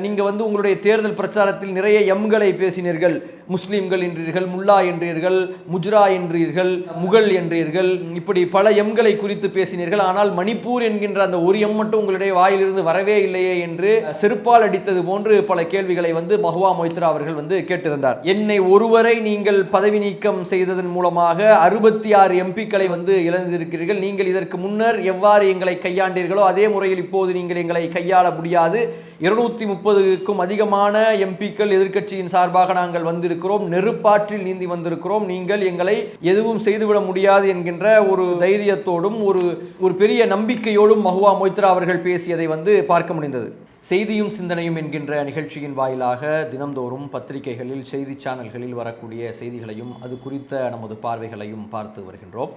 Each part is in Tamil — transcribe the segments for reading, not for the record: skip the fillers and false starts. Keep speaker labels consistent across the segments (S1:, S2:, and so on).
S1: நீங்க உங்களுடைய தேர்தல் பிரச்சாரத்தில் நிறைய எம்களை பேசினீர்கள். முஸ்லிம்கள் என்றீர்கள், முல்லா என்றீர்கள், முஜ்ரா என்றீர்கள், முகல் என்றீர்கள், இப்படி பல எம்களை குறித்து பேசினீர்கள். ஆனால் மணிப்பூர் என்கின்ற அந்த ஒரு எம் மட்டும் உங்களுடைய வாயிலிருந்து வரவே இல்லையே என்று செருப்பால் அடித்தது போன்று பல கேள்விகளை மஹுவா மொய்த்ரா அவர்கள் கேட்டிருந்தார். என்னை ஒருவரை நீங்கள் பதவி நீக்கம் செய்ததன் மூலமாக 66 எம்பிக்களை இழந்திருக்கிறீர்கள். நீங்கள் இதற்கு முன்னர் எவ்வாறு எங்களை கையாண்டீர்களோ அதே முறையில் இப்போது நீங்கள் எங்களை கையாள முடியாது. 230க்கும் அதிகமான எம்பிக்கள் எதிர்க்கட்சியின் சார்பாக நாங்கள் வந்திருக்கிறோம், நெருப்பாற்றில் நீந்தி வந்திருக்கிறோம், நீங்கள் எங்களை எதுவும் செய்துவிட முடியாது என்கின்ற ஒரு தைரியத்தோடும் ஒரு பெரிய நம்பிக்கையோடும் மஹுவா மொய்த்ரா அவர்கள் பேசியதை பார்க்க முடிந்தது. செய்தியும் சிந்தனையும் என்கின்ற நிகழ்ச்சியின் வாயிலாக தினந்தோறும் பத்திரிகைகளில், செய்தி சேனல்களில் வரக்கூடிய செய்திகளையும் அது குறித்த நமது பார்வைகளையும் பார்த்து வருகின்றோம்.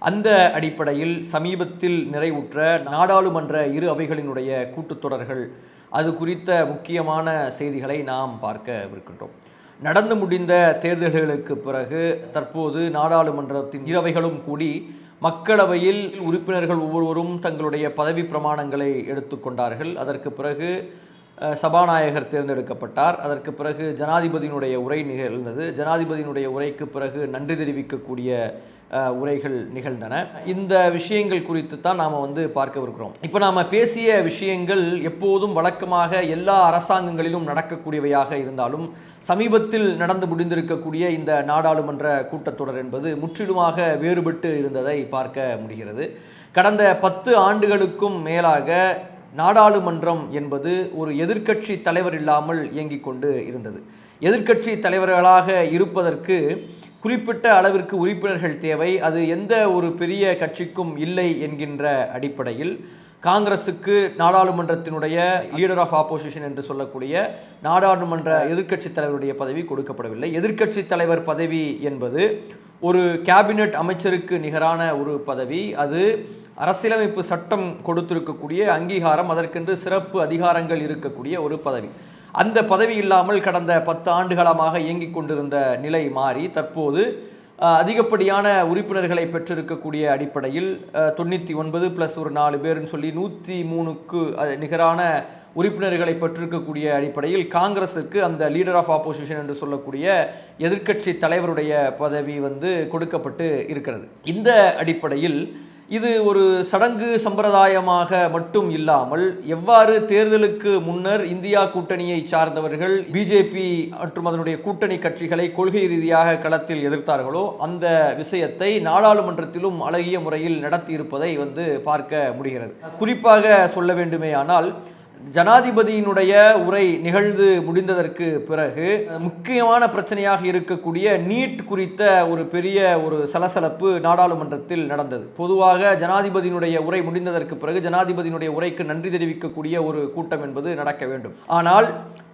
S1: அந்த அடிப்படையில் சமீபத்தில் நிறைவுற்ற நாடாளுமன்ற இரு அவைகளினுடைய கூட்டுத்தொடர்கள் அது குறித்த முக்கியமான செய்திகளை நாம் பார்க்கவிருக்கின்றோம். நடந்து முடிந்த தேர்தல்களுக்கு பிறகு தற்போது நாடாளுமன்றத்தின் இரவைகளும் கூடி மக்களவையில் உறுப்பினர்கள் ஒவ்வொருவரும் தங்களுடைய பதவி பிரமாணங்களை எடுத்துக்கொண்டார்கள். அதற்கு பிறகு சபாநாயகர் தேர்ந்தெடுக்கப்பட்டார். அதற்கு பிறகு ஜனாதிபதியினுடைய உரை நிகழ்ந்தது. ஜனாதிபதியினுடைய உரைக்கு பிறகு நன்றி தெரிவிக்கக்கூடிய உரைகள் நிகழ்ந்தன. இந்த விஷயங்கள் குறித்து தான் நாம் பார்க்கவிருக்கிறோம். இப்போ நாம் பேசிய விஷயங்கள் எப்போதும் வழக்கமாக எல்லா அரசாங்கங்களிலும் நடக்கக்கூடியவையாக இருந்தாலும் சமீபத்தில் நடந்து முடிந்திருக்கக்கூடிய இந்த நாடாளுமன்ற கூட்டத்தொடர் என்பது முற்றிலுமாக வேறுபட்டு இருந்ததை பார்க்க முடிகிறது. கடந்த 10 ஆண்டுகளுக்கும் மேலாக நாடாளுமன்றம் என்பது ஒரு எதிர்க்கட்சி தலைவர் இல்லாமல் இயங்கிக் கொண்டு இருந்தது. எதிர்க்கட்சி தலைவர்களாக இருப்பதற்கு குறிப்பிட்ட அளவிற்கு உறுப்பினர்கள் தேவை. அது எந்த ஒரு பெரிய கட்சிக்கும் இல்லை என்கின்ற அடிப்படையில் காங்கிரஸுக்கு நாடாளுமன்றத்தினுடைய லீடர் ஆஃப் ஆப்போசிஷன் என்று சொல்லக்கூடிய நாடாளுமன்ற எதிர்க்கட்சி தலைவருடைய பதவி கொடுக்கப்படவில்லை. எதிர்க்கட்சி தலைவர் பதவி என்பது ஒரு கேபினெட் அமைச்சருக்கு நிகரான ஒரு பதவி. அது அரசியலமைப்பு சட்டம் கொடுத்திருக்கக்கூடிய அங்கீகாரம், அதற்கென்று சிறப்பு அதிகாரங்கள் இருக்கக்கூடிய ஒரு பதவி. அந்த பதவி இல்லாமல் கடந்த 10 ஆண்டுகாலமாக இயங்கிக் கொண்டிருந்த நிலை மாறி தற்போது அதிகப்படியான உறுப்பினர்களை பெற்றிருக்கக்கூடிய அடிப்படையில் 99 + ஒரு 4 பேர்னு சொல்லி 103க்கு நிகரான உறுப்பினர்களை பெற்றிருக்கக்கூடிய அடிப்படையில் காங்கிரஸுக்கு அந்த லீடர் ஆஃப் ஆப்போசிஷன் என்று சொல்லக்கூடிய எதிர்க்கட்சி தலைவருடைய பதவி கொடுக்கப்பட்டு இருக்கிறது. இந்த அடிப்படையில் இது ஒரு சடங்கு சம்பிரதாயமாக மட்டும் இல்லாமல் எவ்வாறு தேர்தலுக்கு முன்னர் இந்தியா கூட்டணியை சார்ந்தவர்கள் பிஜேபி மற்றும் அதனுடைய கூட்டணி கட்சிகளை கொள்கை ரீதியாக களத்தில் எதிர்த்தார்களோ அந்த விஷயத்தை நாடாளுமன்றத்திலும் அழகிய முறையில் நடத்தியிருப்பதை பார்க்க முடிகிறது. குறிப்பாக சொல்ல வேண்டுமே ஆனால் ஜனாதிபதியினுடைய உரை நிகழ்ந்து முடிந்ததற்கு பிறகு முக்கியமான பிரச்சனையாக இருக்கக்கூடிய நீட் குறித்த ஒரு பெரிய ஒரு சலசலப்பு நாடாளுமன்றத்தில் நடந்தது. பொதுவாக ஜனாதிபதியினுடைய உரை முடிந்ததற்கு பிறகு ஜனாதிபதியினுடைய உரைக்கு நன்றி தெரிவிக்கக்கூடிய ஒரு கூட்டம் என்பது நடக்க வேண்டும். ஆனால்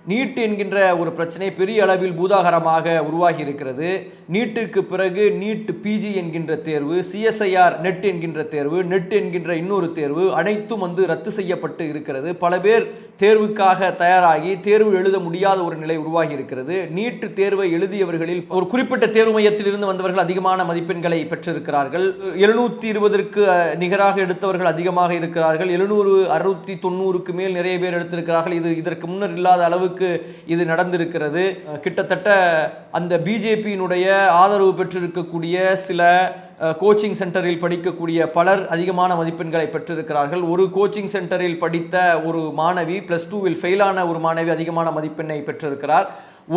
S1: நீட் என்கின்ற ஒரு பிரச்சனை பெரிய அளவில் பூதாகரமாக உருவாகி இருக்கிறது. நீட்டுக்கு பிறகு நீட் பிஜி என்கின்ற தேர்வு, சிஎஸ்ஐஆர் நெட் என்கின்ற தேர்வு, நெட் என்கின்ற இன்னொரு தேர்வு அனைத்தும் ரத்து செய்யப்பட்டு இருக்கிறது. பல பேர் தேர்வுக்காக தயாராகி தேர்வு எழுத முடியாத ஒரு நிலை உருவாகி இருக்கிறது. நீட் தேர்வை எழுதியவர்களில் ஒரு குறிப்பிட்ட தேர்வு மையத்தில் இருந்து வந்தவர்கள் அதிகமான மதிப்பெண்களை பெற்றிருக்கிறார்கள். 720ற்கு நிகராக எடுத்தவர்கள் அதிகமாக இருக்கிறார்கள். 700 690க்கு மேல் நிறைய பேர் எடுத்திருக்கிறார்கள். இது இதற்கு முன்னர் இல்லாத அளவுக்கு இது நடந்திருக்கிறது. கிட்டத்தட்ட அந்த பிஜேபியினுடைய ஆதரவு பெற்றிருக்கக்கூடிய சில கோச்சிங் சென்டரில் படிக்கக்கூடிய பலர் அதிகமான மதிப்பெண்களை பெற்றிருக்கிறார்கள். ஒரு கோச்சிங் சென்டரில் படித்த ஒரு மாணவி +2ல் ஃபெயிலான ஒரு மாணவி அதிகமான மதிப்பெண்ணை பெற்றிருக்கிறார்.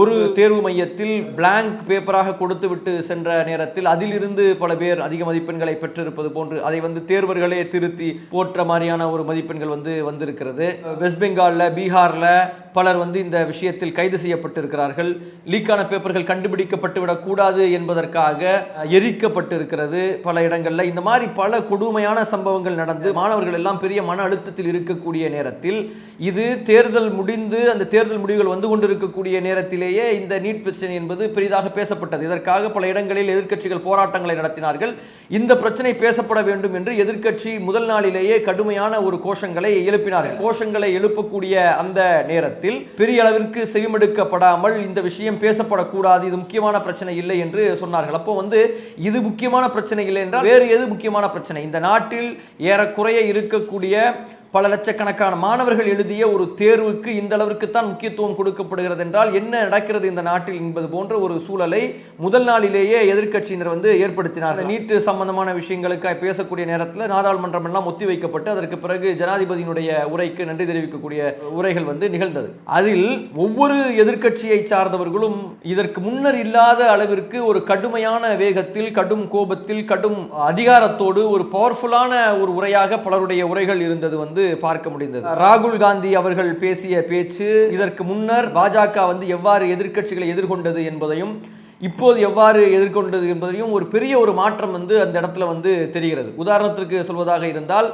S1: ஒரு தேர்வு மையத்தில் பிளாங்க் பேப்பராக கொடுத்து விட்டு சென்ற நேரத்தில் அதிலிருந்து பல பேர் அதிக மதிப்பெண்களை பெற்றிருப்பது போன்று அதை தேர்வர்களே திருத்தி போற்ற மாதிரியான ஒரு மதிப்பெண்கள் வந்திருக்கிறது. வெஸ்ட் பெங்காலில், பீகாரில் பலர் இந்த விஷயத்தில் கைது செய்யப்பட்டிருக்கிறார்கள். லீக்கான பேப்பர்கள் கண்டுபிடிக்கப்பட்டு விடக்கூடாது என்பதற்காக எரிக்கப்பட்டிருக்கிறது பல இடங்களில். இந்த மாதிரி பல கொடுமையான சம்பவங்கள் நடந்து மாணவர்கள் எல்லாம் பெரிய மன அழுத்தத்தில் இருக்கக்கூடிய நேரத்தில் இது தேர்தல் முடிந்து அந்த தேர்தல் முடிவுகள் கொண்டிருக்கக்கூடிய நேரத்தில் இந்த நீட் பிரச்சனை என்பது பெரிதாக பேசப்பட்டது. இதற்காக பல இடங்களில் எதிர்க்கட்சிகள் போராட்டங்களை நடத்தினார்கள். இந்த பிரச்சனை பேசப்பட வேண்டும் என்று எதிர்க்கட்சி முதல் நாளிலேயே கடுமையான ஒரு கோஷங்களை எழுப்பினார்கள். கோஷங்களை எழுப்பக்கூடிய அந்த நேரத்தில் பெரிய அளவிற்கு செவிமடுக்கப்படாமல் இந்த விஷயம் பேசப்படக்கூடாது, இது முக்கியமான பிரச்சனை இல்லை என்று சொன்னார்கள். அப்போ இது முக்கியமான பிரச்சனை இல்லை என்றால் வேறு எது முக்கியமான பிரச்சனை? இந்த நாட்டில் ஏறக்குறைய இருக்கக்கூடிய பல லட்சக்கணக்கான மாணவர்கள் எழுதிய ஒரு தேர்வுக்கு இந்த அளவிற்கு தான் முக்கியத்துவம் கொடுக்கப்படுகிறது என்றால் என்ன நடக்கிறது இந்த நாட்டில் என்பது போன்ற ஒரு சூழலை முதல் நாளிலேயே எதிர்க்கட்சியினர் வந்து ஏற்படுத்தினார்கள். நீட்டு சம்பந்தமான விஷயங்களுக்காக பேசக்கூடிய நேரத்தில் நாடாளுமன்றம் எல்லாம் ஒத்திவைக்கப்பட்டு அதற்கு பிறகு ஜனாதிபதியினுடைய உரைக்கு நன்றி தெரிவிக்கக்கூடிய உரைகள் வந்து நிகழ்ந்தது. அதில் ஒவ்வொரு எதிர்க்கட்சியை சார்ந்தவர்களும் இதற்கு முன்னர் இல்லாத அளவிற்கு ஒரு கடுமையான வேகத்தில், கடும் கோபத்தில், கடும் அதிகாரத்தோடு ஒரு பவர்ஃபுல்லான ஒரு உரையாக பலருடைய உரைகள் இருந்தது வந்து பார்க்க முடிந்தது. ராகுல் காந்தி அவர்கள் பேசிய பேச்சு இதற்கு முன்னர் பாஜக வந்து எவ்வாறு எதிர்க்கட்சிகளை எதிர்கொண்டது என்பதையும் இப்போது எவ்வாறு எதிர்கொண்டது என்பதையும் ஒரு பெரிய ஒரு மாற்றம் வந்து அந்த இடத்துல வந்து தெரிகிறது. உதாரணத்திற்கு சொல்வதாக இருந்தால்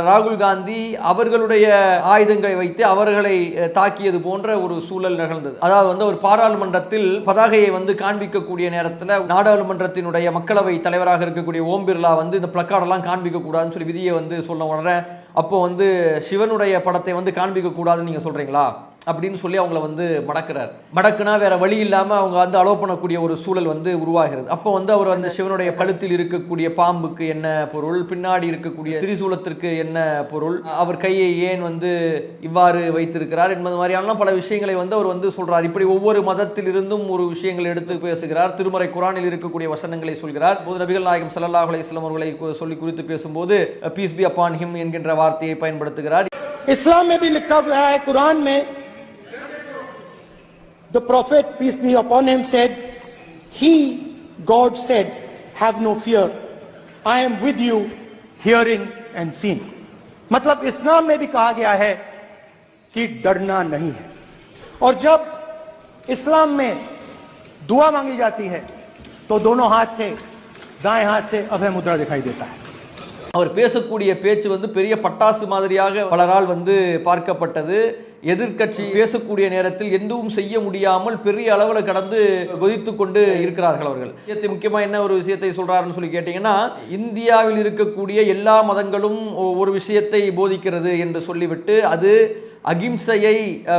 S1: ராகுல் காந்தி அவர்களுடைய ஆயுதங்களை வைத்து அவர்களை தாக்கியது போன்ற ஒரு சூழல் நிகழ்ந்தது. அதாவது வந்து ஒரு பாராளுமன்றத்தில் பதாகையை வந்து காண்பிக்கக்கூடிய நேரத்தில் நாடாளுமன்றத்தினுடைய மக்களவை தலைவராக இருக்கக்கூடிய ஓம் பிர்லா வந்து இந்த பிளக்கார்டெல்லாம் காண்பிக்க கூடாதுன்னு சொல்லி விதியை வந்து சொல்ல உடனே அப்போ வந்து சிவனுடைய படத்தை வந்து காண்பிக்க கூடாதுன்னு நீங்க சொல்றீங்களா அப்படின்னு சொல்லி அவங்கள வந்து மடக்குனா வேற வழி இல்லாம அவங்க வந்து அலோவ் பண்ணக்கூடிய ஒரு சூழல் வந்து உருவாகிறது. அப்போ வந்து அவர் அந்த சிவனுடைய கழுத்தில் இருக்கக்கூடிய பாம்புக்கு என்ன பொருள், பின்னாடி இருக்கக்கூடிய திரிசூலத்திற்கு என்ன பொருள், அவர் கையை ஏன் வந்து இவ்வாறு வைத்திருக்கிறார் என்பது மாதிரியான பல விஷயங்களை வந்து அவர் வந்து சொல்றார். இப்படி ஒவ்வொரு மதத்தில் இருந்தும் ஒரு விஷயங்களை எடுத்து பேசுகிறார். திருமறை குர்ஆனில் இருக்கக்கூடிய வசனங்களை சொல்கிறார். போது நபிகள் நாயகம் ஸல்லல்லாஹு அலைஹி வஸல்லம் அவர்களை சொல்லி குறித்து பேசும்போது பீஸ் பி அப்பான் ஹிம் என்கின்ற வார்த்தையை பயன்படுத்துகிறார்.
S2: இஸ்லாம் में भी लिखा हुआ है, कुरान में the prophet peace be upon him said, he God said, have no fear, I am with you hearing and seeing. मतलब इस्लाम में भी कहा गया है कि डरना नहीं है. और जब इस्लाम में दुआ मांगी जाती है तो दोनों हाथ से, दाएं हाथ से अभय मुद्रा दिखाई देता है.
S1: அவர் பேசக்கூடிய பேச்சு வந்து பெரிய பட்டாசு மாதிரியாக பலரால் வந்து பார்க்கப்பட்டது. எதிர்க்கட்சி பேசக்கூடிய நேரத்தில் எதுவும் செய்ய முடியாமல் பெரிய அளவில் கடந்து கொதித்து கொண்டு இருக்கிறார்கள் அவர்கள். முக்கியமா என்ன ஒரு விஷயத்தை சொல்றாருன்னு சொல்லி கேட்டீங்கன்னா, இந்தியாவில் இருக்கக்கூடிய எல்லா மதங்களும் ஒரு விஷயத்தை போதிக்கிறது என்று சொல்லிவிட்டு அது அகிம்சையை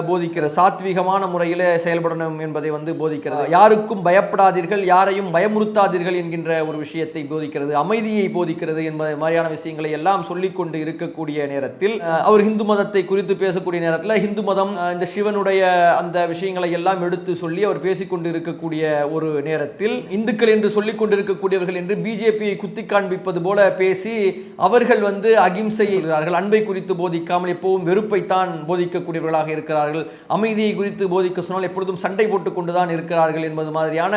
S1: போதிக்கிறது, சாத்வீகமான முறையில் செயல்படணும் என்பதை வந்து போதிக்கிறது, யாருக்கும் பயப்படாதீர்கள், யாரையும் பயமுறுத்தாதீர்கள் என்கின்ற ஒரு விஷயத்தை போதிக்கிறது, அமைதியை போதிக்கிறது என்பது மாதிரியான விஷயங்களை எல்லாம் சொல்லிக்கொண்டு இருக்கக்கூடிய நேரத்தில் அவர் இந்து மதத்தை குறித்து பேசக்கூடிய நேரத்தில் இந்து மதம் இந்த சிவனுடைய அந்த விஷயங்களை எல்லாம் எடுத்து சொல்லி அவர் பேசிக்கொண்டு இருக்கக்கூடிய ஒரு நேரத்தில் இந்துக்கள் என்று சொல்லிக் கொண்டிருக்கக்கூடியவர்கள் என்று பிஜேபியை குத்தி காண்பிப்பது போல பேசி அவர்கள் வந்து அகிம்சையை, அன்பை குறித்து போதிக்காமல் எப்பவும் வெறுப்பைத்தான் போதிக்கக்கூடியவர்களாக இருக்கிறார்கள், அமைதியை குறித்து போதிக்க சொன்னால் எப்பொழுதும் சண்டை போட்டுக் கொண்டுதான் இருக்கிறார்கள் என்பது மாதிரியான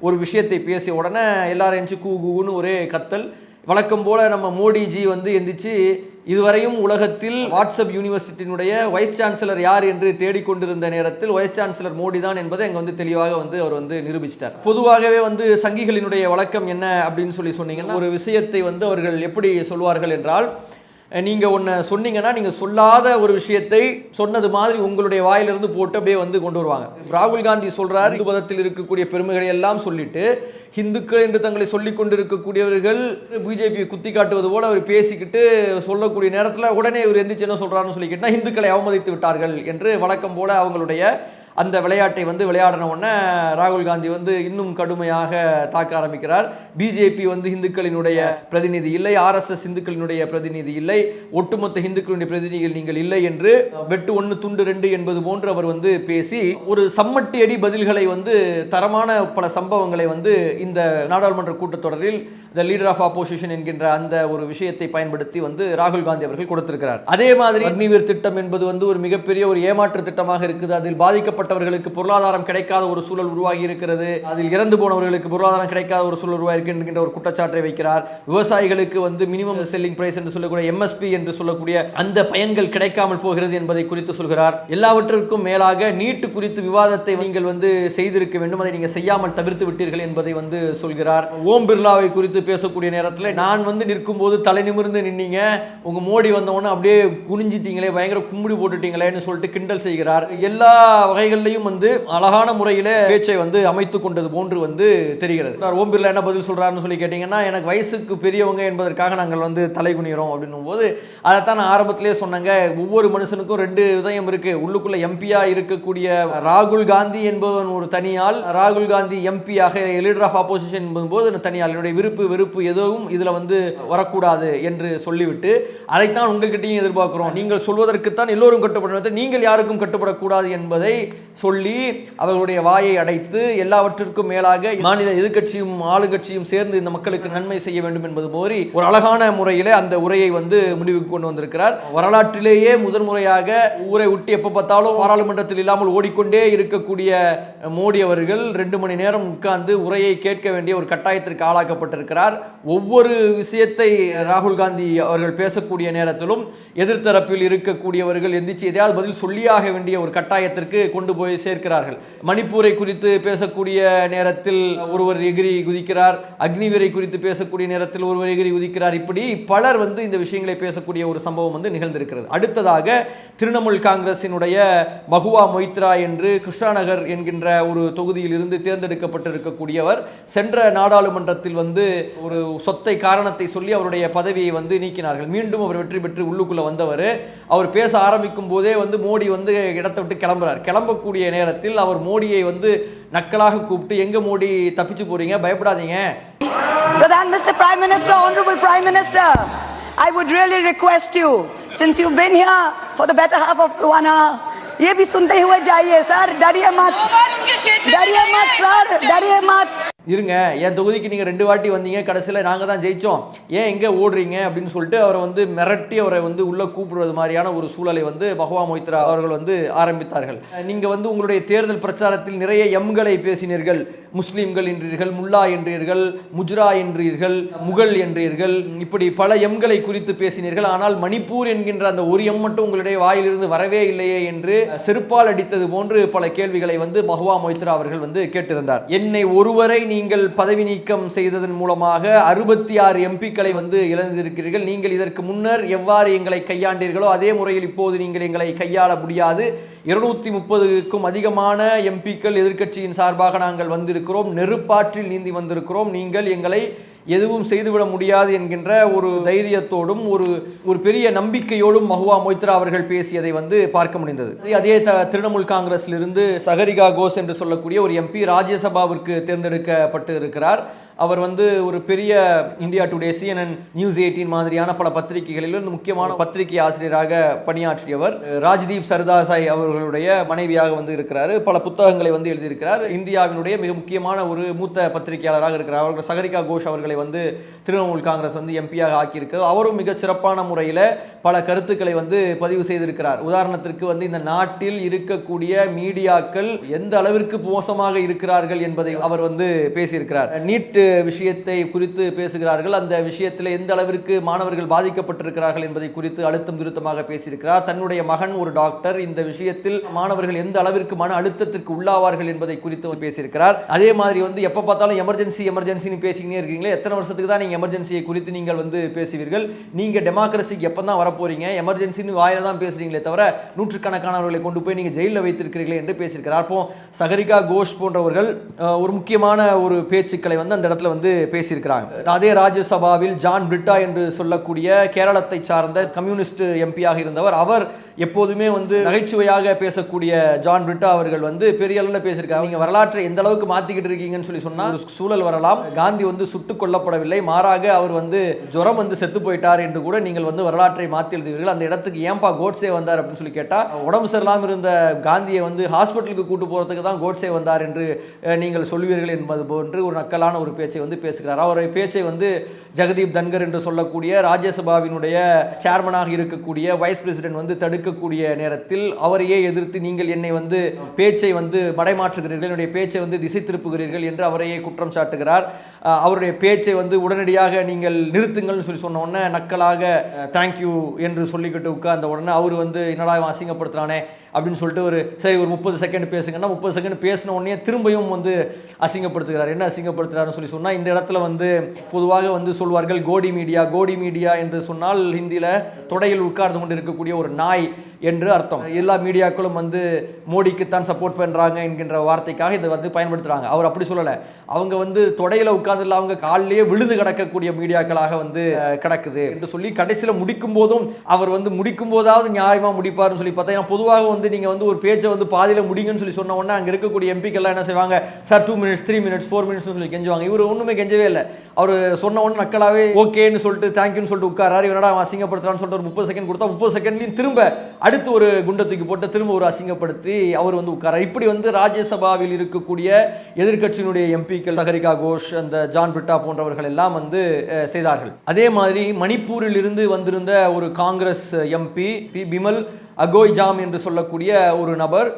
S1: ஒரு விஷயத்தை பேசிய உடனே எல்லாரும் எந்திச்சு கூகுன்னு ஒரே கத்தல். வழக்கம் போல நம்ம மோடிஜி வந்து எந்திரிச்சு இதுவரையும் உலகத்தில் வாட்ஸ்அப் யூனிவர்சிட்டியினுடைய வைஸ் சான்சலர் யார் என்று தேடிக்கொண்டிருந்த நேரத்தில் வைஸ் சான்சலர் மோடி தான் என்பதை அங்கே வந்து தெளிவாக வந்து அவர் வந்து நிரூபிச்சிட்டார். பொதுவாகவே வந்து சங்கிகளினுடைய வழக்கம் என்ன அப்படின்னு சொல்லி சொன்னீங்கன்னா, ஒரு விஷயத்தை வந்து அவர்கள் எப்படி சொல்வார்கள் என்றால், நீங்கள் ஒன்று சொன்னீங்கன்னா நீங்கள் சொல்லாத ஒரு விஷயத்தை சொன்னது மாதிரி உங்களுடைய வாயிலிருந்து போட்டு அப்படியே வந்து கொண்டு வருவாங்க. ராகுல் காந்தி சொல்றார், இந்து மதத்தில் இருக்கக்கூடிய பெருமைகளை எல்லாம் சொல்லிட்டு இந்துக்கள் என்று தங்களை சொல்லிக் கொண்டிருக்கக்கூடியவர்கள் பிஜேபியை குத்தி காட்டுவது போல அவர் பேசிக்கிட்டு சொல்லக்கூடிய நேரத்தில் உடனே இவர் எந்திரிச்சு என்ன சொல்றாருன்னு சொல்லி கேட்டால் இந்துக்களை அவமதித்து விட்டார்கள் என்று வழக்கம் போல அவங்களுடைய அந்த விளையாட்டை வந்து விளையாடின உடனே ராகுல் காந்தி வந்து இன்னும் கடுமையாக தாக்க ஆரம்பிக்கிறார். பிஜேபி வந்து இந்துக்களினுடைய பிரதிநிதி இல்லை, ஆர்எஸ்எஸ் இந்துக்களினுடைய பிரதிநிதி இல்லை, ஒட்டுமொத்த இந்துக்களுடைய பிரதிநிதிகள் நீங்கள் இல்லை என்று வெட்டு 1 துண்டு 2 என்பது போன்று அவர் வந்து பேசி ஒரு சம்மட்டி அடி பதில்களை வந்து தரமான பல சம்பவங்களை வந்து இந்த நாடாளுமன்ற கூட்டத்தொடரில் த லீடர் ஆஃப் ஆப்போசிஷன் என்கின்ற அந்த ஒரு விஷயத்தை பயன்படுத்தி வந்து ராகுல் காந்தி அவர்கள் கொடுத்திருக்கிறார். அதே மாதிரி அக்னிவீர் திட்டம் என்பது வந்து ஒரு மிகப்பெரிய ஒரு ஏமாற்று திட்டமாக இருக்குது. அதில் பாதிக்கப்பட்டவர்களுக்கு பொருளாதாரம் கிடைக்காத ஒரு சூழல் உருவாகி இருக்கிறது, அதில் இறந்து போனவர்களுக்கு பொருளாதாரம் கிடைக்காத ஒரு சூழல் உருவாகி என்கின்ற ஒரு குற்றச்சாட்டை வைக்கிறார். விவசாயிகளுக்கு வந்து மினிமம் செல்லிங் பிரைஸ் என்று சொல்லக்கூடிய எம்எஸ்பி என்று சொல்லக்கூடிய அந்த பயன்கள் கிடைக்காமல் போகிறது என்பதை குறித்து சொல்கிறார். எல்லாவற்றிற்கும் மேலாக நீட்டு குறித்து விவாதத்தை நீங்கள் வந்து செய்திருக்க வேண்டும், அதை நீங்கள் செய்யாமல் தவிர்த்து விட்டீர்கள் என்பதை வந்து சொல்கிறார். ஓம் பிர்லாவை குறித்து பேசக்கூடிய நேரத்தில் நான் வந்து நிற்கும் போது தலை நிமிர்ந்து நின்னீங்க, உங்க மோடி வந்தவொன்னு அப்படியே குனிஞ்சிட்டீங்களே, பயங்கர கும்பிடி போட்டுட்டீங்களேன்னு சொல்லிட்டு கிண்டல் செய்கிறார். எல்லா வகைகளிலும் அறைகள்லையும் வந்து அழகான முறையில பேச்சை வந்து அமைத்து கொண்டது போன்று வந்து தெரிகிறது. ஓம் பிர்லா என்ன பதில் சொல்றாருன்னு சொல்லி கேட்டீங்கன்னா, எனக்கு வயசுக்கு பெரியவங்க என்பதற்காக நாங்கள் வந்து தலைகுனிகிறோம் அப்படின்னும் போது அதைத்தான் நான் ஆரம்பத்திலே சொன்னாங்க. ஒவ்வொரு மனுஷனுக்கும் ரெண்டு இதயம் இருக்கு. உள்ளுக்குள்ள எம்பியா இருக்கக்கூடிய ராகுல் காந்தி என்பவன் ஒரு தனியால், ராகுல் காந்தி எம்பியாக லீடர் ஆஃப் ஆப்போசிஷன் என்பது தனியால். என்னுடைய விருப்பு வெறுப்பு எதுவும் இதுல வந்து வரக்கூடாது என்று சொல்லிவிட்டு அதைத்தான் உங்ககிட்டையும் எதிர்பார்க்கிறோம். நீங்கள் சொல்வதற்குத்தான் எல்லோரும் கட்டுப்பட, நீங்கள் யாருக்கும் கட்டுப்படக்கூடாது என்பதை சொல்லி அவர்களுடைய வாயை அடைத்து எல்லாவற்றிற்கும் மேலாக மாநில எதிர்க்கட்சியும் ஆளுங்கட்சியும் சேர்ந்து இந்த மக்களுக்கு நன்மை செய்ய வேண்டும் என்பது போரி ஒரு அழகான முறையிலே அந்த உரையை வந்து முடிவுக்கு கொண்டு வந்திருக்கிறார். வரலாற்றிலேயே முதன் முறையாக ஊரை விட்டு எப்ப பார்த்தாலும் பாராளுமன்றத்தில் இல்லாமல் ஓடிக்கொண்டே இருக்கக்கூடிய மோடி அவர்கள் 2 மணி நேரம் உட்கார்ந்து உரையை கேட்க வேண்டிய ஒரு கட்டாயத்திற்கு ஆளாக்கப்பட்டிருக்கிறார். ஒவ்வொரு விஷயத்தை ராகுல் காந்தி அவர்கள் பேசக்கூடிய நேரத்திலும் எதிர்த்தரப்பில் இருக்கக்கூடியவர்கள் எந்திரிச்சு எதையாவது பதில் சொல்லியாக வேண்டிய ஒரு கட்டாயத்திற்கு கொண்டு போய் சேர்க்கிறார்கள். மணிப்பூரை குறித்து பேசக்கூடிய நேரத்தில் ஒருவர் எகிரி குதிக்கிறார், அக்னிவீரை குறித்து பேசக்கூடிய நேரத்தில் ஒருவர் எகிரி குதிக்கிறார். இப்படி பலர் வந்து இந்த விஷயங்களை பேசக்கூடிய ஒரு சம்பவம் வந்து நிகழ்ந்திருக்கிறது. அடுத்ததாக திரிணாமுல் காங்கிரசினுடைய மகுவா மொய்த்ரா என்று கிருஷ்ணாநகர் என்கின்ற ஒரு தொகுதியில் இருந்து தேர்ந்தெடுக்கப்பட்டிருக்கக்கூடியவர் சென்ற நாடாளுமன்றத்தில் வந்து ஒரு சொத்தை காரணத்தை சொல்லி அவருடைய பதவியை வந்து நீக்கினார்கள். மீண்டும் அவர் வெற்றி பெற்று உள்ளுக்குள்ள வந்தவர். அவர் பேச ஆரம்பிக்கும் போதே வந்து மோடி வந்து இடத்தை விட்டு கிளம்புறார். கிளம்பக்கூடிய நேரத்தில் அவர் மோடியை வந்து நக்கலாக கூப்பிட்டு, எங்க மோடி தப்பிச்சு போறீங்க, பயப்படாதீங்க.
S3: Mr. Prime Minister, Honorable Prime Minister, I would really request you, since you've been here for the better half of 1 hour, ये भी सुनते हुए जाइए सर, डरिए मत सर, डरिए मत.
S1: இருங்க, என் தொகுதிக்கு நீங்க 2 வாட்டி வந்தீங்க, கடைசியில் நாங்க தான் ஜெயிச்சோம், ஏன் எங்க ஓடுறீங்க அப்படின்னு சொல்லிட்டு அவரை வந்து மிரட்டி அவரை வந்து உள்ள கூப்பிடுவது மாதிரியான ஒரு சூழலை வந்து மகுவா மொய்த்ரா அவர்கள் வந்து ஆரம்பித்தார்கள். நீங்க வந்து உங்களுடைய தேர்தல் பிரச்சாரத்தில் நிறைய எம்களை பேசினீர்கள். முஸ்லீம்கள் என்றீர்கள், முல்லா என்றீர்கள், முஜ்ரா என்றீர்கள், முகல் என்றீர்கள், இப்படி பல எம்களை குறித்து பேசினீர்கள். ஆனால் மணிப்பூர் என்கின்ற அந்த ஒரு எம் மட்டும் உங்களுடைய வாயிலிருந்து வரவே இல்லையே என்று செருப்பால் அடித்தது போன்று பல கேள்விகளை வந்து மகுவா மொய்த்ரா அவர்கள் வந்து கேட்டிருந்தார். என்னை ஒருவரை நீங்கள் பதவி நீக்கம் செய்ததன் மூலமாக 66 எம்பிக்களை வந்து இழந்திருக்கிறீர்கள். நீங்கள் இதற்கு முன்னர் எவ்வாறு எங்களை கையாண்டீர்களோ அதே முறையில் இப்போது நீங்கள் எங்களை கையாள முடியாது. 230க்கும் அதிகமான எம்பிக்கள் எதிர்க்கட்சியின் சார்பாக நாங்கள் வந்திருக்கிறோம், நெருப்பாற்றில் நீந்தி வந்திருக்கிறோம், நீங்கள் எங்களை எதுவும் செய்துவிட முடியாது என்கின்ற ஒரு தைரியத்தோடும் ஒரு பெரிய நம்பிக்கையோடும் மகுவா மொய்த்ரா அவர்கள் பேசியதை வந்து பார்க்க முடிந்தது. அதே திரிணாமுல் காங்கிரஸிலிருந்து சகரிகா கோஷ் என்று சொல்லக்கூடிய ஒரு எம்பி ராஜ்யசபாவிற்கு தேர்ந்தெடுக்கப்பட்டு இருக்கிறார். அவர் வந்து ஒரு பெரிய இந்தியா டுடே, CNN, நியூஸ் 18 மாதிரியான பல பத்திரிகைகளில் முக்கியமான பத்திரிகை ஆசிரியராக பணியாற்றியவர். ராஜ்தீப் சர்தாசாய் அவர்களுடைய மனைவியாக வந்து இருக்கிறார். பல புத்தகங்களை வந்து எழுதியிருக்கிறார். இந்தியாவினுடைய மிக முக்கியமான ஒரு மூத்த பத்திரிகையாளராக இருக்கிறார். அவர்கள் சகரிகா கோஷ் அவர்களை வந்து திரிணாமுல் காங்கிரஸ் வந்து எம்பியாக ஆக்கியிருக்கிறது. அவரும் மிக சிறப்பான முறையில் பல கருத்துக்களை வந்து பதிவு செய்திருக்கிறார். உதாரணத்திற்கு வந்து இந்த நாட்டில் இருக்கக்கூடிய மீடியாக்கள் எந்த அளவிற்கு மோசமாக இருக்கிறார்கள் என்பதை அவர் வந்து பேசியிருக்கிறார். நீட் விஷயத்தை குறித்து பேசுகிறார்கள். அந்த விஷயத்தில் எந்த அளவிற்கு மாணவர்கள் பாதிக்கப்பட்டிருக்கிறார்கள் என்பதை குறித்து அழுத்தம் திருத்தமாக பேசியிருக்கிறார். தன்னுடைய மகன் ஒரு டாக்டர், இந்த விஷயத்தில் மாணவர்கள் எந்த அளவிற்கு மன அழுத்தத்திற்கு உள்ளாவார்கள் என்பதை குறித்து பேசியிருக்கிறார். அதே மாதிரி வந்து எப்ப பார்த்தாலும் எமர்ஜென்சின்னு பேசிக்கிட்டே இருக்கீங்களே, எத்தனை வருஷத்துக்கு தான் நீங்க எமர்ஜென்சியை குறித்து நீங்கள் வந்து பேசுவீர்கள்? நீங்க டெமோக்ரஸிக்கு எப்ப தான் வரப்போறீங்க? எமர்ஜென்சின்னு வாயில தான் பேசுறீங்களே தவிர நூற்றுக்கணக்கானவர்களை கொண்டு போய் நீங்க ஜெயிலில் வைத்திருக்கிறீர்களே என்று பேசியிருக்கிறார். அப்போ சகரிகா கோஷ் போன்றவர்கள் ஒரு முக்கியமான ஒரு பேச்சுக்களை வந்து அந்த இடத்துல வந்து பேசியிருக்கிறாங்க. அதே ராஜ்யசபாவில் ஜான் பிரிட்டா என்று சொல்லக்கூடிய கேரளத்தை சார்ந்த கம்யூனிஸ்ட் எம்பியாக இருந்தவர், அவர் எப்போதுமே வந்து நகைச்சுவையாக பேசக்கூடிய ஜான் பிரிட்டா அவர்கள் வந்து பெரிய அளவில் பேசியிருக்காங்க. நீங்க வரலாற்றை எந்த அளவுக்கு மாத்திக்கிட்டு இருக்கீங்கன்னு சொல்லி சொன்னா ஒரு சூழல் வரலாம். காந்தி வந்து சுட்டுக் கொல்லப்படவில்லை, மாறாக அவர் வந்து ஜுரம் வந்து செத்து போயிட்டார் என்று கூட நீங்கள் வந்து வரலாற்றை மாற்றி எழுதுவீர்கள். அந்த இடத்துக்கு ஏன்பா கோட்ஸே வந்தார் அப்படின்னு சொல்லி கேட்டா, உடம்பு சரியில்லாமல் இருந்த காந்தியை வந்து ஹாஸ்பிட்டலுக்கு கூட்டு போறதுக்கு தான் கோட்ஸே வந்தார் என்று நீங்கள் சொல்வீர்கள் என்பது போன்று ஒரு நக்கலான ஒரு பேச்சை வந்து பேசுகிறார். அவருடைய பேச்சை வந்து ஜெகதீப் தன்கர் என்று சொல்லக்கூடிய ராஜ்யசபாவினுடைய சேர்மனாக இருக்கக்கூடிய வைஸ் பிரசிடென்ட் வந்து தடுக்கக்கூடிய நேரத்தில் அவரையே எதிர்த்து நீங்கள் என்னை வந்து பேச்சை வந்து மடைமாற்றுகிறீர்கள், என்னுடைய பேச்சை வந்து திசை திருப்புகிறீர்கள் என்று அவரையே குற்றம் சாட்டுகிறார். அவருடைய பேச்சை வந்து உடனடியாக நீங்கள் நிறுத்துங்கள்னு சொல்லி சொன்ன உடனே நக்கலாக தேங்க்யூ என்று சொல்லிக்கிட்டு உட்கார்ந்த உடனே அவர் வந்து என்னடா அசிங்கப்படுத்துறானே அப்படின்னு சொல்லிட்டு ஒரு 30 செகண்ட் பேசுங்கன்னா 30 செகண்ட் பேசின உடனே திரும்பியும் வந்து அசிங்கப்படுத்துகிறார். என்ன அசிங்கப்படுத்துறாருன்னு சொல்லி சொன்னால், இந்த இடத்துல வந்து பொதுவாக வந்து சொல்வார்கள் கோடி மீடியா என்று சொன்னால் ஹிந்தியில் தொடையில் உட்கார்ந்து கொண்டு இருக்கக்கூடிய ஒரு நாய், என்று அர்த்தம். எல்லா மீடியாக்களும் வந்து மோடிக்குத்தான் சப்போர்ட் பண்றாங்க என்கின்ற வார்த்தைக்காக இதை வந்து பயன்படுத்துறாங்க. அவர் அப்படி சொல்லல. அவங்க வந்து தொடையில உட்கார்ந்துல அவங்க காலிலேயே விழுந்து கிடக்கக்கூடிய மீடியாக்களாக வந்து கிடக்குது என்று சொல்லி கடைசியில் முடிக்கும் போதும் அவர் வந்து முடிக்கும் போதாவது நியாயமா முடிப்பாருன்னு சொல்லி பார்த்தா, பொதுவாக வந்து நீங்க வந்து ஒரு பேச்சை வந்து பாதியில முடிங்கன்னு சொல்லி சொன்ன உடனே அங்க இருக்கக்கூடிய எம்பிக்கெல்லாம் என்ன செய்வாங்க, சார் 2 minutes 3 minutes 4 minutes சொல்லி கெஞ்சுவாங்க. இவர் ஒண்ணுமே கெஞ்சவே இல்லை. அவர் சொன்ன உடனே நக்கலாவே ஓகேன்னு சொல்லிட்டு தேங்க்யூன்னு சொல்லிட்டு உட்காராரு. இவனடா அசிங்கப்படுத்துறான்னு சொல்லிட்டு ஒரு 30 செகண்ட் கொடுத்தா 30 செகண்ட்லையும் திரும்ப அடுத்து ஒரு குண்டை தூக்கி போட்டு திரும்ப ஒரு அசிங்கப்படுத்தி அவர் வந்து உட்காரார். இப்படி வந்து ராஜ்யசபாவில் இருக்கக்கூடிய எதிர்க்கட்சியினுடைய எம்பிக்கள் சஹரிகா கோஷ், அந்த ஜான் பிரிட்டா போன்றவர்கள் எல்லாம் வந்து செய்தார்கள். அதே மாதிரி மணிப்பூரில் இருந்து வந்திருந்த ஒரு காங்கிரஸ் எம்பி பிமல் அகோய்ஜாம் என்று சொல்லக்கூடிய ஒரு நபர்,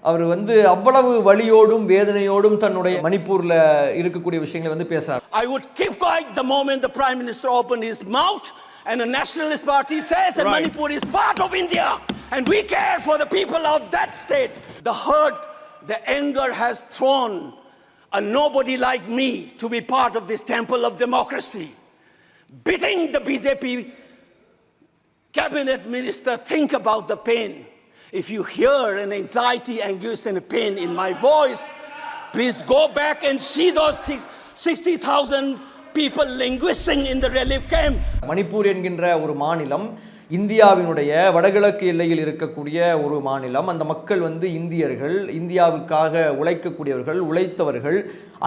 S1: அவர் வந்து அவ்வளவு வலியோடும் வேதனையோடும் தன்னுடைய மணிப்பூர்ல இருக்கக்கூடிய விஷயங்களை வந்து பேசுறார்.
S4: I would keep quiet the moment the Prime Minister opened his mouth and the Nationalist Party says that Manipur is part of India and we care for the people of that state. The hurt, the anger has thrown a nobody like me to be part of this temple of democracy. Bidding the BJP cabinet minister think about the pain. If you hear an anxiety, anguish and pain in my voice, please go back and see those 60,000 people languishing in the relief camp.
S1: Manipur என்கின்ற ஒரு மாநிலம் இந்தியாவினுடைய வடகிழக்கு எல்லையில் இருக்கக்கூடிய ஒரு மாநிலம். அந்த மக்கள் வந்து இந்தியர்கள், இந்தியாவுக்காக உழைக்கக்கூடியவர்கள், உழைத்தவர்கள்.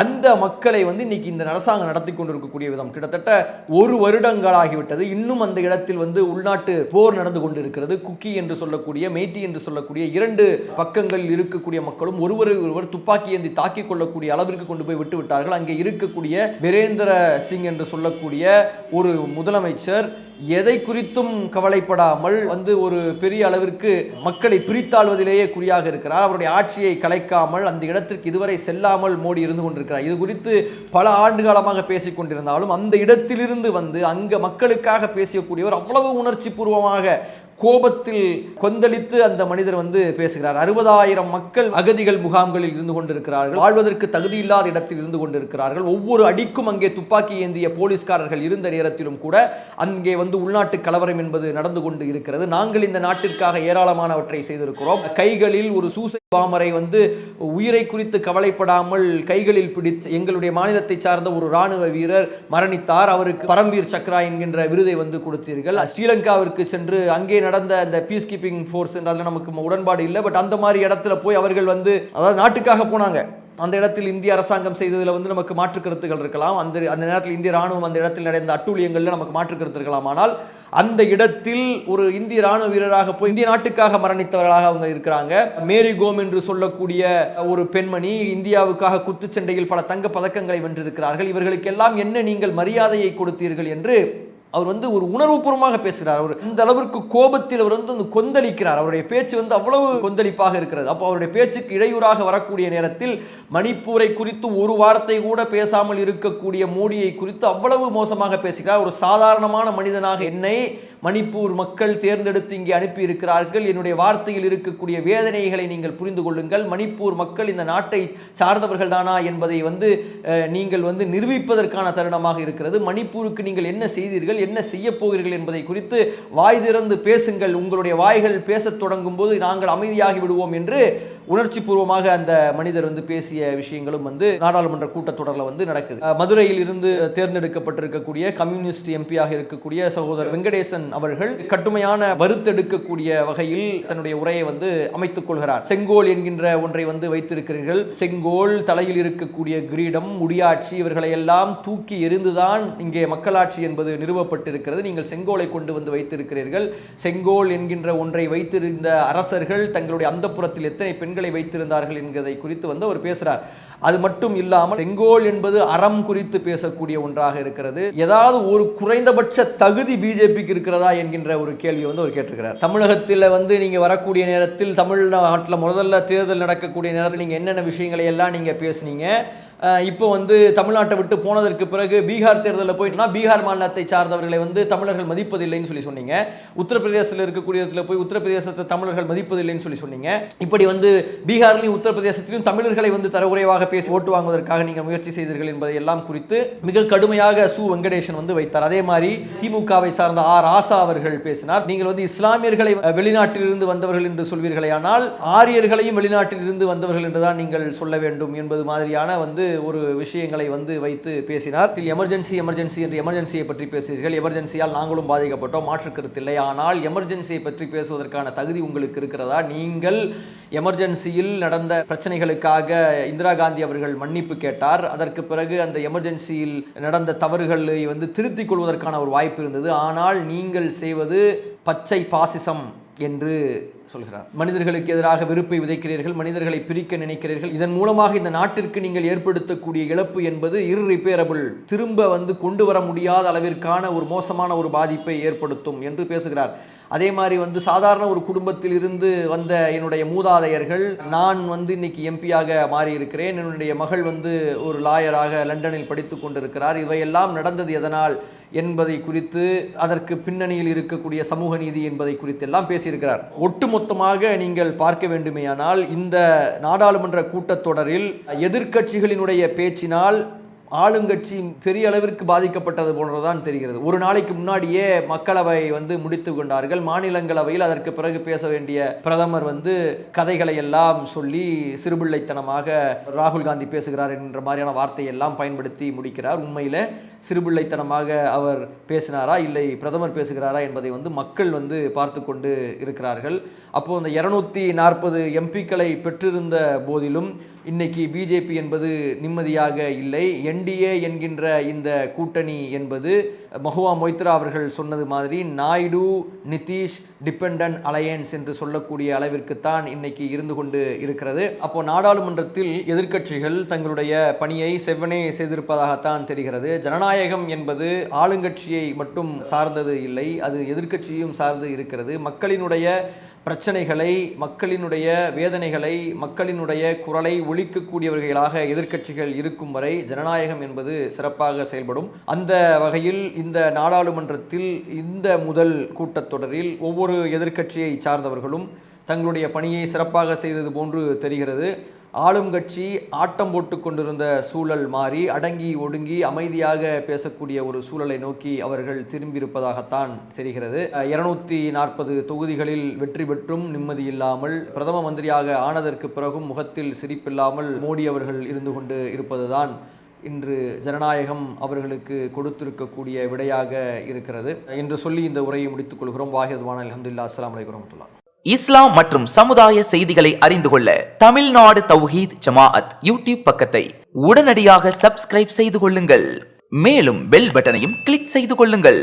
S1: அந்த மக்களை வந்து இன்னைக்கு இந்த அரசாங்கம் நடத்தி கொண்டிருக்கக்கூடிய விதம் கிட்டத்தட்ட 1 வருடங்களாகிவிட்டது. இன்னும் அந்த இடத்தில் வந்து உள்நாட்டு போர் நடந்து கொண்டிருக்கிறது. குக்கி என்று சொல்லக்கூடிய, மெய்ட்டி என்று சொல்லக்கூடிய 2 பக்கங்கள் இருக்கக்கூடிய மக்களும் ஒருவர் துப்பாக்கி ஏந்தி தாக்கிக் கொள்ளக்கூடிய அளவிற்கு கொண்டு போய் விட்டு விட்டார்கள். அங்கே இருக்கக்கூடிய வீரேந்திர சிங் என்று சொல்லக்கூடிய ஒரு முதலமைச்சர் எதை குறித்தும் கவலைப்படாமல் வந்து ஒரு பெரிய அளவிற்கு மக்களை பிரித்தாள்வதிலேயே குறியாக இருக்கிறார். அவருடைய ஆட்சியை கலைக்காமல் அந்த இடத்திற்கு இதுவரை செல்லாமல் மோடி இருந்து கொண்டிருக்கிறார். இது குறித்து பல ஆண்டு காலமாக பேசிக் கொண்டிருந்தாலும் அந்த இடத்திலிருந்து வந்து அங்க மக்களுக்காக பேசக்கூடியவர் அவ்வளவு உணர்ச்சி பூர்வமாக கோபத்தில் கொந்தளித்து அந்த மனிதர் வந்து பேசுகிறார். 60,000 மக்கள் அகதிகள் முகாம்களில் இருந்து கொண்டிருக்கிறார்கள். வாழ்வதற்கு தகுதியில்லாத இடத்தில் இருந்து கொண்டிருக்கிறார்கள். ஒவ்வொரு அடிக்கும் அங்கே துப்பாக்கி ஏந்திய போலீஸ்காரர்கள் இருந்த நேரத்திலும் கூட அங்கே வந்து உள்நாட்டு கலவரம் என்பது நடந்து கொண்டு இருக்கிறது. நாங்கள் இந்த நாட்டிற்காக ஏராளமானவற்றை செய்திருக்கிறோம். கைகளில் ஒரு சூசை பாமரை வந்து உயிரை குறித்து கவலைப்படாமல் கைகளில் பிடித்து எங்களுடைய மாநிலத்தை சார்ந்த ஒரு ராணுவ வீரர் மரணித்தார். அவருக்கு பரம்வீர் சக்ரா என்கின்ற விருதை வந்து கொடுத்தீர்கள். ஸ்ரீலங்காவிற்கு சென்று அங்கே நடந்த அந்த பீஸ் கீப்பிங் ஃபோர்ஸ் என்றால் நமக்கு உடன்பாடு இல்லை. பட் அந்த மாதிரி இடத்துல போய் அவர்கள் வந்து அதாவது நாட்டுக்காக போனாங்க. அந்த இடத்தில் இந்திய அரசாங்கம் செய்ததில் வந்து நமக்கு மாற்று கருத்துக்கள் இருக்கலாம். அந்த நேரத்தில் இந்திய ராணுவம் அந்த இடத்தில் நடந்த அட்டூழியங்கள்ல நமக்கு மாற்று கருத்து இருக்கலாம். ஆனால் அந்த இடத்தில் ஒரு இந்திய ராணுவ வீரராக போய் இந்திய நாட்டுக்காக மரணித்தவர்களாக அவங்க இருக்கிறாங்க. மேரி கோம் என்று சொல்லக்கூடிய ஒரு பெண்மணி இந்தியாவுக்காக குத்துச்சண்டையில் பல தங்க பதக்கங்களை வென்றிருக்கிறார்கள். இவர்களுக்கெல்லாம் என்ன நீங்கள் மரியாதையை கொடுத்தீர்கள் என்று அவர் வந்து ஒரு உணர்வுபூர்வமாக பேசுகிறார். அவர் இந்த அளவிற்கு கோபத்தில் அவர் வந்து கொந்தளிக்கிறார். அவருடைய பேச்சு வந்து அவ்வளவு கொந்தளிப்பாக இருக்கிறது. அப்போ அவருடைய பேச்சுக்கு இடையூறாக வரக்கூடிய நேரத்தில் மணிப்பூரை குறித்து ஒரு வார்த்தை கூட பேசாமல் இருக்கக்கூடிய மோடியை குறித்து அவ்வளவு மோசமாக பேசுகிறார். ஒரு சாதாரணமான மனிதனாக என்னை மணிப்பூர் மக்கள் தேர்ந்தெடுத்து இங்கே அனுப்பி இருக்கிறார்கள். என்னுடைய வார்த்தையில் இருக்கக்கூடிய வேதனைகளை நீங்கள் புரிந்து கொள்ளுங்கள். மணிப்பூர் மக்கள் இந்த நாட்டை சார்ந்தவர்கள் தானா என்பதை வந்து நீங்கள் வந்து நிரூபிப்பதற்கான தருணமாக இருக்கிறது. மணிப்பூருக்கு நீங்கள் என்ன செய்தீர்கள், என்ன செய்ய போகிறீர்கள் என்பதை குறித்து வாய் திறந்து பேசுங்கள். உங்களுடைய வாய்கள் பேசத் தொடங்கும் போது நாங்கள் அமைதியாகி விடுவோம் என்று உணர்ச்சி பூர்வமாக அந்த மனிதர் வந்து பேசிய விஷயங்களும் வந்து நாடாளுமன்ற கூட்டத்தொடரில் வந்து நடக்குது. மதுரையில் இருந்து தேர்ந்தெடுக்கப்பட்டிருக்கக்கூடிய கம்யூனிஸ்ட் எம்பியாக இருக்கக்கூடிய சகோதரர் வெங்கடேசன் அவர்கள் கட்டுமையான வருத்தெடுக்கக்கூடிய வகையில் தன்னுடைய உரையை வந்து அமைத்துக் கொள்கிறார். செங்கோல் என்கின்ற ஒன்றை வந்து வைத்திருக்கிறீர்கள். செங்கோல், தலையில் இருக்கக்கூடிய கிரீடம், முடியாட்சி இவர்களை எல்லாம் தூக்கி எறிந்துதான் இங்கே மக்களாட்சி என்பது நிறுவப்பட்டிருக்கிறது. நீங்கள் செங்கோலை கொண்டு வந்து வைத்திருக்கிறீர்கள். செங்கோல் என்கின்ற ஒன்றை வைத்திருந்த அரசர்கள் தங்களுடைய அந்தப்புறத்தில் எத்தனை பெண்களை வைத்திருந்தார்கள் என்கிறதை குறித்து வந்து அவர் பேசுறார். அது மட்டும் இல்லாமல் செங்கோல் என்பது அறம் குறித்து பேசக்கூடிய ஒன்றாக இருக்கிறது. ஏதாவது ஒரு குறைந்தபட்ச தகுதி பிஜேபிக்கு இருக்கிறதா என்கின்ற ஒரு கேள்வி வந்து அவர் கேட்டிருக்கிறார். தமிழகத்தில் வந்து நீங்க வரக்கூடிய நேரத்தில், தமிழ்நாட்டில் முதல்ல தேர்தல் நடக்கக்கூடிய நேரத்தில் நீங்க என்னென்ன விஷயங்களை எல்லாம் நீங்க பேசுனீங்க, இப்போ வந்து தமிழ்நாட்டை விட்டு போனதற்கு பிறகு பீகார் தேர்தலில் போயிட்டுனா பீகார் மாநிலத்தை சார்ந்தவர்களை வந்து தமிழர்கள் மதிப்பதில்லைன்னு சொல்லி சொன்னீங்க. உத்தரப்பிரதேசத்தில் இருக்கக்கூடிய இடத்துல போய் உத்தரப்பிரதேசத்தை தமிழர்கள் மதிப்பதில்லைன்னு சொல்லி சொன்னீங்க. இப்படி வந்து பீகார்லையும் உத்தரப்பிரதேசத்திலும் தமிழர்களை வந்து தரக்குறைவாக பேசி ஓட்டு வாங்குவதற்காக நீங்கள் முயற்சி செய்தீர்கள் என்பதை எல்லாம் குறித்து மிக கடுமையாக சு வெங்கடேசன் வந்து வைத்தார். அதே மாதிரி திமுகவை சார்ந்த ராசா அவர்கள் பேசினார். நீங்கள் வந்து இஸ்லாமியர்களை வெளிநாட்டில் இருந்து வந்தவர்கள் என்று சொல்வீர்களே, ஆனால் ஆரியர்களையும் வெளிநாட்டில் இருந்து வந்தவர்கள் என்றுதான் நீங்கள் சொல்ல வேண்டும் என்பது மாதிரியான வந்து ஒரு விஷயங்களை வந்து வைத்து பேசினார். எமர்ஜென்சி என்று எமர்ஜென்சியை பற்றி பேசுகிறீர்கள். எமர்ஜென்சியால் நாங்களும் பாதிக்கப்பட்டோம், மாற்று கருத்தில்லை. ஆனால் எமர்ஜென்சியை பற்றி பேசுவதற்கான தகுதி உங்களுக்கு இருக்கிறதா? நீங்கள் எமர்ஜென்சியில் நடந்த பிரச்சனைகளுக்காக இந்திரா காந்தி அவர்கள் மன்னிப்பு கேட்டார். அதற்கு பிறகு அந்த எமர்ஜென்சியில் நடந்த தவறுகளை வந்து திருத்திக் கொள்வதற்கான ஒரு வாய்ப்பு இருந்தது. ஆனால் நீங்கள் செய்வது பச்சை பாசிசம் என்று சொல்கிறார். மனிதர்களுக்கு எதிராக வெறுப்பை விதைக்கிறீர்கள், மனிதர்களை பிரிக்க நினைக்கிறீர்கள். இதன் மூலமாக இந்த நாட்டிற்கு நீங்கள் ஏற்படுத்தக்கூடிய இழப்பு என்பது irreparable, திரும்ப வந்து கொண்டு வர முடியாத அளவிற்கான ஒரு மோசமான ஒரு பாதிப்பை ஏற்படுத்தும் என்று பேசுகிறார். அதே மாதிரி வந்து சாதாரண ஒரு குடும்பத்தில் இருந்து வந்த என்னுடைய மூதாதையர்கள், நான் வந்து இன்னைக்கு எம்பியாக மாறி இருக்கிறேன், என்னுடைய மகள் வந்து ஒரு லாயராக லண்டனில் படித்து கொண்டிருக்கிறார், இவையெல்லாம் நடந்தது எதனால் என்பதை குறித்து, அதற்கு பின்னணியில் இருக்கக்கூடிய சமூக நீதி என்பதை குறித்து எல்லாம் பேசியிருக்கிறார். ஒட்டுமொத்தமாக நீங்கள் பார்க்க வேண்டுமேயானால் இந்த நாடாளுமன்ற கூட்டத்தொடரில் எதிர்க்கட்சிகளினுடைய பேச்சினால் ஆளுங்கட்சி பெரிய அளவிற்கு பாதிக்கப்பட்டது போன்றதான் தெரிகிறது. ஒரு நாளைக்கு முன்னாடியே மக்களவை வந்து முடித்து கொண்டார்கள். மாநிலங்களவையில் அதற்கு பிறகு பேச வேண்டிய பிரதமர் வந்து கதைகளை எல்லாம் சொல்லி சிறுபிள்ளைத்தனமாக ராகுல் காந்தி பேசுகிறார் என்ற மாதிரியான வார்த்தையை எல்லாம் பயன்படுத்தி முடிக்கிறார். உண்மையில சிறுபிள்ளைத்தனமாக அவர் பேசினாரா இல்லை பிரதமர் பேசுகிறாரா என்பதை வந்து மக்கள் வந்து பார்த்து கொண்டு இருக்கிறார்கள். அப்போ அந்த 240 எம்பிக்களை பெற்றிருந்த போதிலும் இன்னைக்கு பிஜேபி என்பது நிம்மதியாக இல்லை. என்டிஏ என்கின்ற இந்த கூட்டணி என்பது மஹுவா மொய்த்ரா அவர்கள் சொன்னது மாதிரி நாயுடு நிதிஷ் டிபெண்டன்ட் அலையன்ஸ் என்று சொல்லக்கூடிய அளவிற்குத்தான் இன்னைக்கு இருந்து கொண்டு இருக்கிறது. அப்போ நாடாளுமன்றத்தில் எதிர்க்கட்சிகள் தங்களுடைய பணியை செவ்வனே செய்திருப்பதாகத்தான் தெரிகிறது. ஜனநாயகம் என்பது ஆளுங்கட்சியை மட்டும் சார்ந்தது இல்லை, அது எதிர்க்கட்சியும் சார்ந்து இருக்கிறது. மக்களினுடைய பிரச்சனைகளை, மக்களினுடைய வேதனைகளை, மக்களினுடைய குரலை ஒலிக்கக்கூடியவர்களாக எதிர்க்கட்சிகள் இருக்கும் வரை ஜனநாயகம் என்பது சிறப்பாக செயல்படும். அந்த வகையில் இந்த நாடாளுமன்றத்தில் இந்த முதல் கூட்டத்தொடரில் ஒவ்வொரு எதிர்க்கட்சியை சார்ந்தவர்களும் தங்களுடைய பணியை சிறப்பாக செய்தது போன்று தெரிகிறது. ஆளும் கட்சி ஆட்டம் போட்டு கொண்டிருந்த சூழல் மாறி அடங்கி ஒடுங்கி அமைதியாக பேசக்கூடிய ஒரு சூழலை நோக்கி அவர்கள் திரும்பியிருப்பதாகத்தான் தெரிகிறது. 240 தொகுதிகளில் வெற்றி பெற்றும் நிம்மதி இல்லாமல், பிரதம மந்திரியாக ஆனதற்கு பிறகும் முகத்தில் சிரிப்பில்லாமல் மோடி அவர்கள் இருந்து கொண்டு இருப்பதுதான் இன்று ஜனநாயகம் அவர்களுக்கு கொடுத்திருக்கக்கூடிய விடையாக இருக்கிறது என்று சொல்லி இந்த உரையை முடித்துக் கொள்கிறோம். வாஹித்வான் அல்ஹம்துலில்லாஹ். அஸ்ஸலாமு அலைக்கும் வரஹ்மத்துல்லாஹ்.
S5: இஸ்லாம் மற்றும் சமுதாய செய்திகளை அறிந்து கொள்ள தமிழ்நாடு தௌஹீத் ஜமாஅத் யூடியூப் பக்கத்தை உடனடியாக சப்ஸ்கிரைப் செய்து கொள்ளுங்கள். மேலும் பெல் பட்டனையும் கிளிக் செய்து கொள்ளுங்கள்.